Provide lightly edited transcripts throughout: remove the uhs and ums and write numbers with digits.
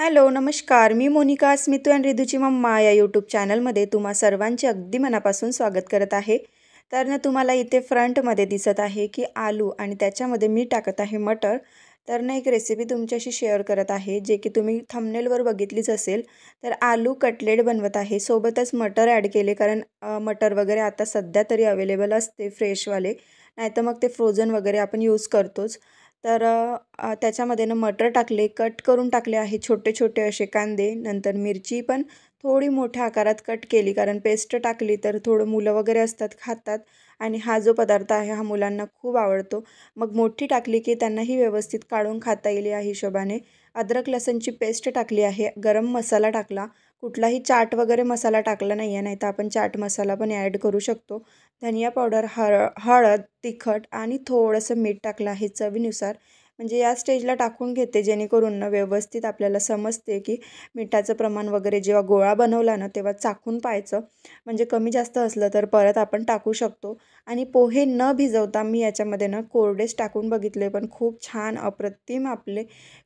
Hello, नमस्कार. मी मोनिका स्मितू आणि रिधूची mamma या यूट्यूब चॅनलमध्ये तुम्हा सर्वांचे अगदी मनापासून स्वागत करत आहे. तर ना तुम्हाला इथे फ्रंटमध्ये दिसत आहे की आलू आणि त्याच्यामध्ये मी टाकत आहे मटर. तर ना एक रेसिपी तुमच्याशी शेअर करत आहे जे की तुम्ही थंबनेलवर बघितलीच असेल. तर आलू कटलेट बनवत आहे, सोबतच मटर ॲड केले कारण मटर वगैरे आता सध्या तरी अवेलेबल असते फ्रेशवाले, नाहीतर मग ते फ्रोझन वगैरे आपण यूज करतोच. तर त्याच्यामध्ये ना मटर टाकले, कट करून टाकले आहे छोटे छोटे असे कांदे. नंतर मिरची पण थोडी मोठ्या आकारात कट केली, कारण पेस्ट टाकली तर थोडं मुलं वगैरे असतात खातात आणि हा जो पदार्थ आहे हा मुलांना खूप आवडतो. मग मोठी टाकली की त्यांनाही व्यवस्थित काढून खाता येईल या हिशोबाने. अद्रक लसणची पेस्ट टाकली आहे, गरम मसाला टाकला, कुठलाही चाट वगैरे मसाला टाकला नाही आहे, नाही तर आपण चाट मसाला पण ॲड करू शकतो. धनिया पावडर, हळद, तिखट आणि थोडंसं मीठ टाकलं आहे चवीनुसार. म्हणजे या स्टेजला टाकून घेते जेणेकरून ना व्यवस्थित आपल्याला समजते की मिठाचं प्रमाण वगैरे. जेव्हा गोळा बनवला ना तेव्हा चाखून पाहायचं, म्हणजे कमी जास्त असलं तर परत आपण टाकू शकतो. आणि पोहे न भिजवता मी याच्यामध्ये ना कोरडेच टाकून बघितले, पण खूप छान अप्रतिम आपले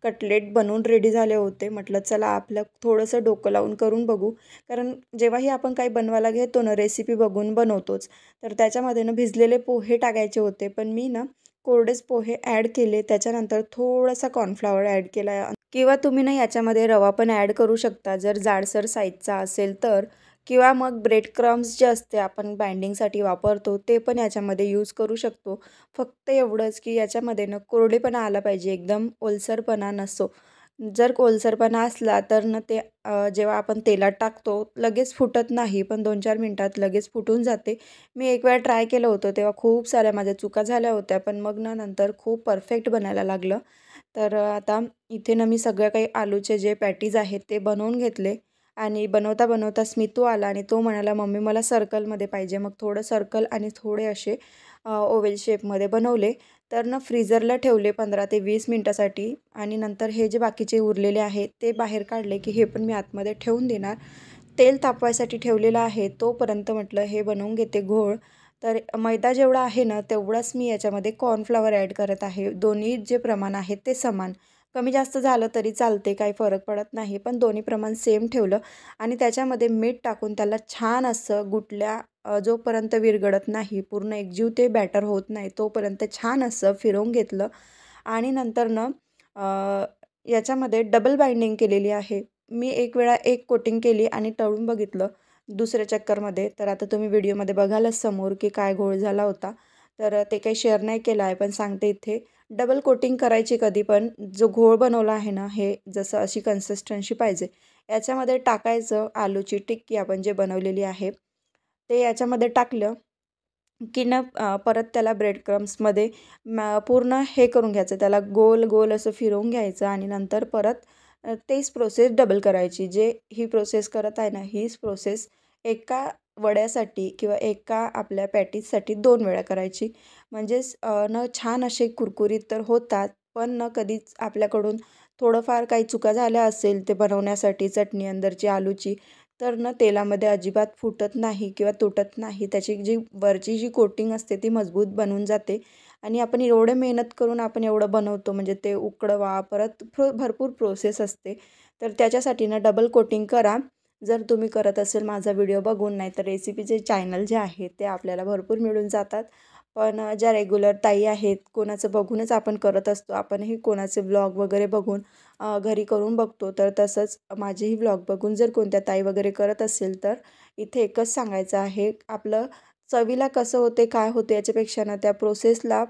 कटलेट बनवून रेडी झाले होते. म्हटलं चला आपलं थोडंसं डोकं लावून करून बघू, कारण जेव्हाही आपण काही बनवायला घेतो ना रेसिपी बघून बनवतोच. तर त्याच्यामध्ये ना भिजलेले पोहे टाकायचे होते, पण मी ना कोरडेच पोहे ॲड केले. त्याच्यानंतर थोडासा कॉर्नफ्लॉवर ॲड केला, किंवा तुम्ही ना याच्यामध्ये रवा पण ॲड करू शकता जर जाडसर साईजचा असेल तर. किंवा मग ब्रेड क्रम्स जे असते आपण बाइंडिंगसाठी वापरतो ते पण याच्यामध्ये यूज करू शकतो. फक्त एवढंच की याच्यामध्ये ना कोरडेपणा आला पाहिजे, एकदम ओलसरपणा नसो. जर ओलसरपणा असला तर ना ते जेव्हा आपण तेलात टाकतो लगेच फुटत नाही, पण 2-4 मिनटात लगेच फुटून जाते. मी एक वेळा ट्राय केलं होतं तेव्हा खूप साऱ्या माझ्या चुका झाल्या होत्या, पण मग ना नंतर खूप परफेक्ट बनायला लागलं. तर आता इथे ना मी सगळ्या काही आलूचे जे पॅटीज आहेत ते बनवून घेतले. आणि बनवता बनवता स्मितू आला आणि तो म्हणाला, "मम्मी मला सर्कलमध्ये पाहिजे." मग थोडं सर्कल आणि थोडे असे ओव्हल शेपमध्ये बनवले. तर ना फ्रीझरला ठेवले 15 ते 20 मिनटासाठी. आणि नंतर हे जे बाकीचे उरलेले आहेत ते बाहेर काढले की हे पण मी आतमध्ये ठेवून देणार. तेल तापवायसाठी ठेवलेलं आहे, तोपर्यंत म्हटलं हे बनवून घेते घोळ. तर मैदा जेवढा आहे ना तेवढाच मी याच्यामध्ये कॉर्नफ्लॉवर ॲड करत आहे. दोन्ही जे प्रमाण आहे ते समान. कमी जास्त झालं तरी चालते, काही फरक पडत नाही, पण दोन्ही प्रमाण सेम ठेवलं. आणि त्याच्यामध्ये मीठ टाकून त्याला छान असं गुठल्या जोपर्यंत विरघळत नाही, पूर्ण एकजीव ते बॅटर होत नाही तोपर्यंत छान असं फिरवून घेतलं. आणि नंतर ना याच्यामध्ये डबल बाइंडिंग केलेली आहे. मी एक वेळा एक कोटिंग केली आणि तळून बघितलं दुसऱ्या चक्करमध्ये. तर आता तुम्ही व्हिडिओमध्ये बघालच समोर की काय घोळ झाला होता. तर ते काही शेअर नाही केलं आहे, पण सांगते इथे. डबल कोटिंग करायची कधी पण. जो घोळ बनवला आहे ना, हे जसं अशी कन्सिस्टन्सी पाहिजे. याच्यामध्ये टाकायचं आलूची टिक्की आपण जे बनवलेली आहे ते याच्यामध्ये टाकलं की ना परत त्याला ब्रेड क्रम्समध्ये पूर्ण हे करून घ्यायचं, त्याला गोल गोल असं फिरवून घ्यायचं. आणि नंतर परत तेच प्रोसेस डबल करायची. जे ही प्रोसेस करत आहे ना हीच प्रोसेस एका वड्यासाठी किंवा एका आपल्या पॅटीजसाठी 2 वेळा करायची. म्हणजेच न छान असे कुरकुरीत तर होतात, पण न कधीच आपल्याकडून थोडंफार काही चुका झाल्या असेल ते बनवण्यासाठी चटणी अंदरची आलूची, तर ना तेलामध्ये अजिबात फुटत नाही किंवा तुटत नाही. त्याची जी वरची जी कोटिंग असते ती मजबूत बनून जाते. आणि आपण एवढं मेहनत करून आपण एवढं बनवतो, म्हणजे ते उकडवा परत भरपूर प्रोसेस असते. तर त्याच्यासाठी ना डबल कोटिंग करा जर तुम्ही करत असेल माझा व्हिडिओ बघून. नाही तर रेसिपीचे चॅनल जे आहेत ते आपल्याला भरपूर मिळून जातात. पण ज्या रेग्युलर ताई आहेत कोणाचं बघूनच आपण करत असतो, आपणही कोणाचे व्लॉग वगैरे बघून घरी करून बघतो. तर तसंच माझेही व्लॉग बघून जर कोणत्या ताई वगैरे करत असेल तर इथे एकच सांगायचं आहे, आपलं चवीला कसं होते काय होते याच्यापेक्षा ना त्या प्रोसेसला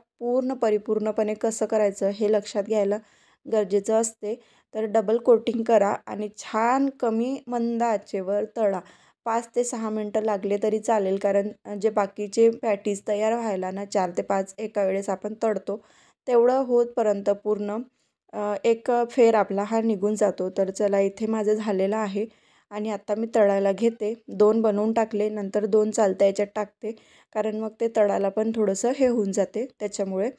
परिपूर्णपणे कसं करायचं हे लक्षात घ्यायला गरजेचं असते. तर डबल कोटिंग करा आणि छान कमी मंद आचेवर तळा. 5 ते 6 मिनटं लागले तरी चालेल, कारण जे बाकीचे पॅटीज तयार व्हायला ना 4 ते 5 एका वेळेस आपण तळतो, तेवढं होतपर्यंत पूर्ण एक फेर आपला हा निघून जातो. तर चला इथे माझं झालेलं आहे आणि आता मी तळायला घेते. 2 बनवून टाकले, नंतर 2 चालत्या याच्यात टाकते, कारण मग ते तळायला पण थोडंसं हे होऊन जाते त्याच्यामुळे.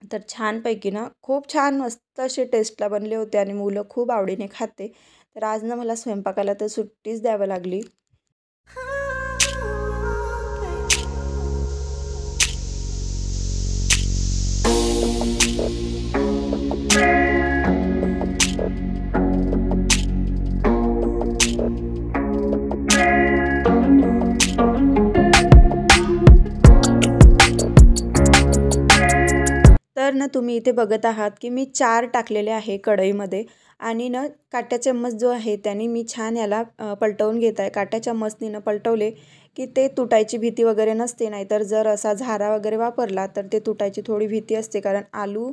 तर छानपैकी ना खूप छान मस्त असे टेस्टला बनले होते आणि मुलं खूप आवडीने खाते. तर आज ना मला स्वयंपाकाला तर सुट्टीच द्यावी लागली. तर ना तुम्ही इथे बघत आहात की मी 4 टाकलेले आहे कढईमध्ये आणि ना काट्या चम्मच जो आहे त्याने मी छान याला पलटवून घेत आहे. काट्या चम्मचने ना पलटवले की ते तुटायची भीती वगैरे नसते, नाहीतर जर असा झारा वगैरे वापरला तर ते तुटायची थोडी भीती असते. कारण आलू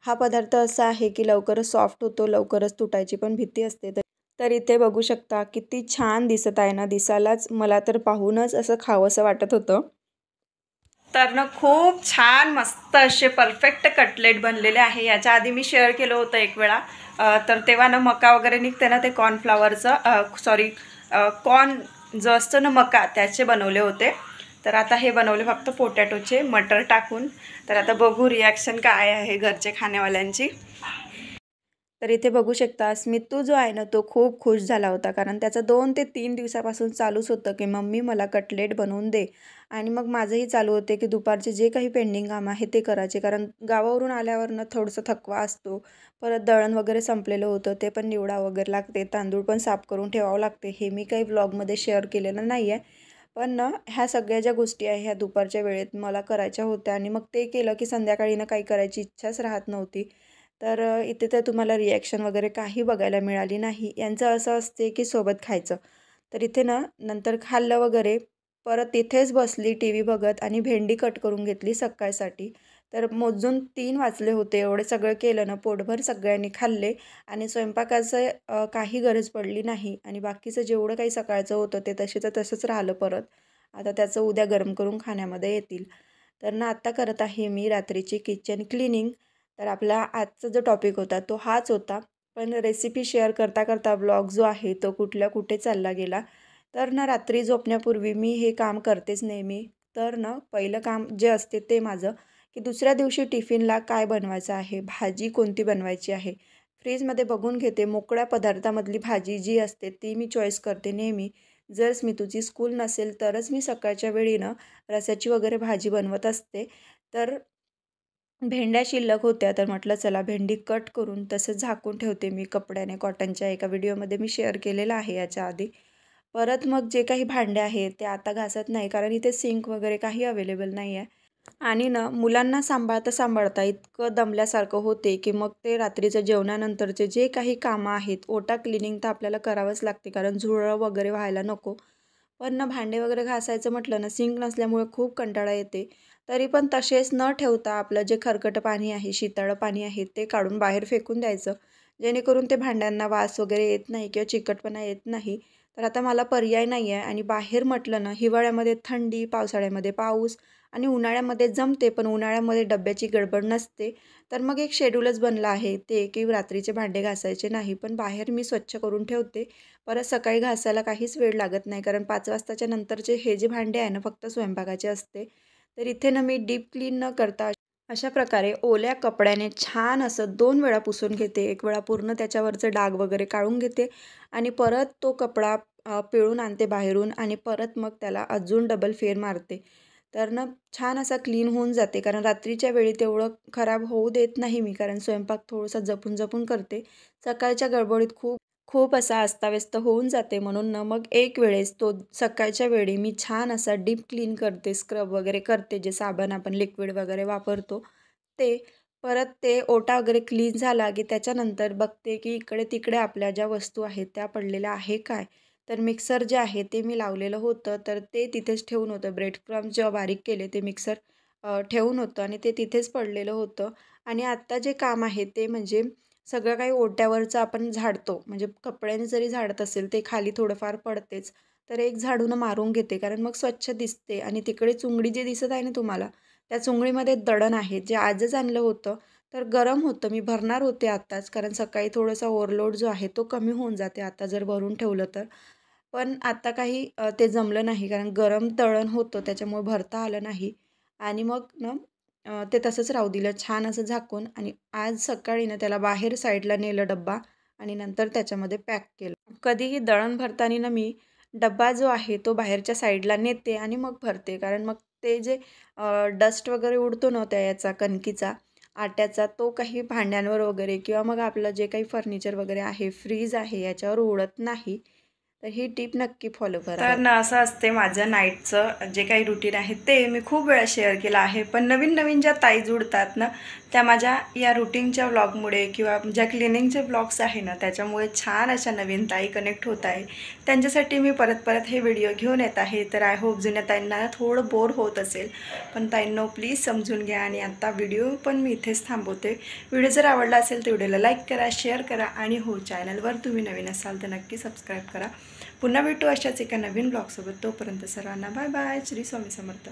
हा पदार्थ असा आहे की लवकरच सॉफ्ट होतो, लवकरच तुटायची पण भीती असते. तर इथे बघू शकता किती छान दिसत आहे ना, दिसायलाच मला तर पाहूनच असं खावंसं वाटत होतं. तर ना खूप छान मस्त असे परफेक्ट कटलेट बनलेले आहे. याच्या आधी मी शेअर केलं होतं एक वेळा, तर तेव्हा ना मका वगैरे निघते ना, ते कॉर्नफ्लावरचं कॉर्न जो असतो ना मका, त्याचे बनवले होते. तर आता हे बनवले फक्त पोटॅटोचे मटर टाकून. तर आता बघू रिॲक्शन काय आहे घरचे खाण्यावाल्यांची. तर इथे बघू शकता स्मितू जो आहे ना, तो खूप खुश झाला होता. कारण त्याचं 2 ते 3 दिवसापासून चालूच होतं की मम्मी मला कटलेट बनवून दे. आणि मग माझंही चालू होते की दुपारचे जे काही पेंडिंग काम आहे ते करायचे. कारण गावावरून आल्यावर ना थोडंसं थकवा असतो. परत दळण वगैरे संपलेलं होतं, ते पण निवडावं वगैरे लागते. तांदूळ पण साफ करून ठेवावं लागते. हे मी काही व्लॉगमध्ये शेअर केलेलं नाही आहे. पण ना ह्या सगळ्या ज्या गोष्टी आहे ह्या दुपारच्या वेळेत मला करायच्या होत्या आणि मग ते केलं की संध्याकाळी ना काही करायची इच्छाच राहत नव्हती. तर इथे तर तुम्हाला रिॲक्शन वगैरे काही बघायला मिळाली नाही. यांचं असं असते की सोबत खायचं. तर इथे ना नंतर खाल्लं वगैरे, परत तिथेच बसली टी व्ही बघत आणि भेंडी कट करून घेतली सकाळसाठी. तर मोजून 3 वाजले होते. एवढे सगळं केलं ना, पोटभर सगळ्यांनी खाल्ले आणि स्वयंपाकाचं काही गरज पडली नाही आणि बाकीचं जेवढं काही सकाळचं होतं ते तसेचं तसंच राहिलं परत. आता त्याचं उद्या गरम करून खाण्यामध्ये येतील. तर ना आत्ता करत आहे मी रात्रीची किचन क्लिनिंग. तर आपला आजचा जो टॉपिक होता तो हाच होता. पण रेसिपी शेअर करता करता ब्लॉग जो आहे तो कुठल्या कुठे चालला गेला. तर ना रात्री झोपण्यापूर्वी मी हे काम करतेच नेहमी. तर ना पहिलं काम जे असते ते माझं की दुसऱ्या दिवशी टिफिनला काय बनवायचं आहे, भाजी कोणती बनवायची आहे. फ्रीजमध्ये बघून घेते. मोकळ्या पदार्थामधली भाजी जी असते ती मी चॉईस करते नेहमी. जर स्मितूची स्कूल नसेल तरच मी सकाळच्या वेळी ना रस्याची वगैरे भाजी बनवत असते. तर भेंड्या शिल्लक होत्या, तर म्हटलं चला भेंडी कट करून तसंच झाकून ठेवते मी कपड्याने. कॉटनच्या एका व्हिडिओमध्ये मी शेअर केलेलं आहे याच्या आधी. परत मग जे काही भांडे आहेत ते आता घासत नाही, कारण इथे सिंक वगैरे काही अवेलेबल नाही आहे. आणि ना मुलांना सांभाळता सांभाळता इतकं दमल्यासारखं होते की मग ते रात्रीचं जेवणानंतरचे जे काही कामं आहेत, ओटा क्लिनिंग तर आपल्याला करावंच लागते, कारण झुरळ वगैरे व्हायला नको. पण ना भांडे वगैरे घासायचं म्हटलं ना, सिंक नसल्यामुळे खूप कंटाळा येते. तरी पण तसेच न ठेवता आपलं जे खरकटं पाणी आहे, शिताळं पाणी आहे ते काढून बाहेर फेकून द्यायचं. जेणेकरून ते भांड्यांना वास वगैरे येत नाही किंवा चिकटपणा येत नाही. तर आता मला पर्याय नाही आहे आणि बाहेर म्हटलं ना, हिवाळ्यामध्ये थंडी, पावसाळ्यामध्ये पाऊस आणि उन्हाळ्यामध्ये जमते, पण उन्हाळ्यामध्ये डब्याची गडबड नसते. तर मग एक शेड्यूलच बनलं आहे ते की रात्रीचे भांडे घासायचे नाही, पण बाहेर मी स्वच्छ करून ठेवते. परत सकाळी घासायला काहीच वेळ लागत नाही, कारण 5 वाजताच्या नंतरचे हे जे भांडे आहे ना, फक्त स्वयंपाकाचे असते. तर इथे ना मी डीप क्लीन न करता अशा प्रकारे ओल्या कपड्याने छान असं 2 वेळा पुसून घेते. एक वेळा पूर्ण त्याच्यावरचं डाग वगैरे काढून घेते आणि परत तो कपडा पिळून आणते बाहेरून आणि परत मग त्याला अजून डबल फेर मारते. तर ना छान असा क्लीन होऊन जाते, कारण रात्रीच्या वेळी तेवढं खराब होऊ देत नाही मी, कारण स्वयंपाक थोडासा जपून जपून करते. सकाळच्या गडबडीत खूप खूप असा अस्ताव्यस्त होऊन जाते, म्हणून ना मग एक वेळेस तो सकाळच्या वेळी मी छान असा डीप क्लीन करते, स्क्रब वगैरे करते. जे साबण आपण लिक्विड वगैरे वापरतो ते. परत ते ओटा वगैरे क्लीन झाला की त्याच्यानंतर बघते की इकडे-तिकडे आपल्या ज्या वस्तू आहेत त्या पडलेल्या आहे काय? तर मिक्सर जे आहे ते मी लावलेलं होतं, तर ते तिथेच ठेवून होतं. ब्रेड क्रम्स जेव्हा बारीक केले ते मिक्सर ठेवून होतं आणि ते तिथेच पडलेलं होतं. आणि आत्ता जे काम आहे ते म्हणजे सगळं काही ओट्यावरचं आपण झाडतो. म्हणजे कपड्याने जरी झाडत असेल ते खाली थोडंफार पडतेच. तर एक झाडूनं मारून घेते, कारण मग स्वच्छ दिसते. आणि तिकडे चुंगडी जी दिसत आहे ना तुम्हाला, त्या चुंगडीमध्ये दळण आहे, जे आजच आणलं होतं. तर गरम होतं. मी भरणार होते आत्ताच, कारण सकाळी थोडासा ओव्हरलोड जो आहे तो कमी होऊन जाते आता जर भरून ठेवलं तर. पण आता काही ते जमलं नाही, कारण गरम दळण होतं त्याच्यामुळे भरता आलं नाही. आणि मग ना ते तसंच राहू दिलं छान असं झाकून. आणि आज सकाळी ना त्याला बाहेर साईडला नेलं डब्बा आणि नंतर त्याच्यामध्ये पॅक केलं. कधीही दळण भरताना ना मी डब्बा जो आहे तो बाहेरच्या साईडला नेते आणि मग भरते, कारण मग ते जे डस्ट वगैरे उडतो ना त्या याचा कणकीचा, आट्याचा, तो काही भांड्यांवर वगैरे किंवा मग आपलं जे काही फर्निचर वगैरे आहे, फ्रीज आहे, याच्यावर उडत नाही. तर ही टिप नक्की फॉलो करा. तर ना असं असते माझं नाईटचं जे काही रुटीन आहे ते मी खूप वेळा शेअर केलं आहे, पण नवीन नवीन ज्या ताई जुडतात ना त्या माझ्या या रुटीनच्या व्लॉगमुळे किंवा ज्या क्लिनिंगचे व्लॉग्स आहे ना त्याच्यामुळे छान अशा नवीन ताई कनेक्ट होत आहे. त्यांच्यासाठी मी परत परत हे व्हिडिओ घेऊन येत आहे. तर आय होप जुन्या ताईंना थोडं बोर होत असेल, पण ताईंनो प्लीज समजून घ्या. आणि आता व्हिडिओ पण मी इथेच थांबवते. व्हिडिओ जर आवडला असेल तर व्हिडिओला लाईक करा, शेअर करा आणि हो चॅनलवर तुम्ही नवीन असाल तर नक्की सबस्क्राईब करा. पुन्हा भेटू अशाच एका नवीन ब्लॉगसोबत. तोपर्यंत सर्वांना बाय बाय. श्री स्वामी समर्थ.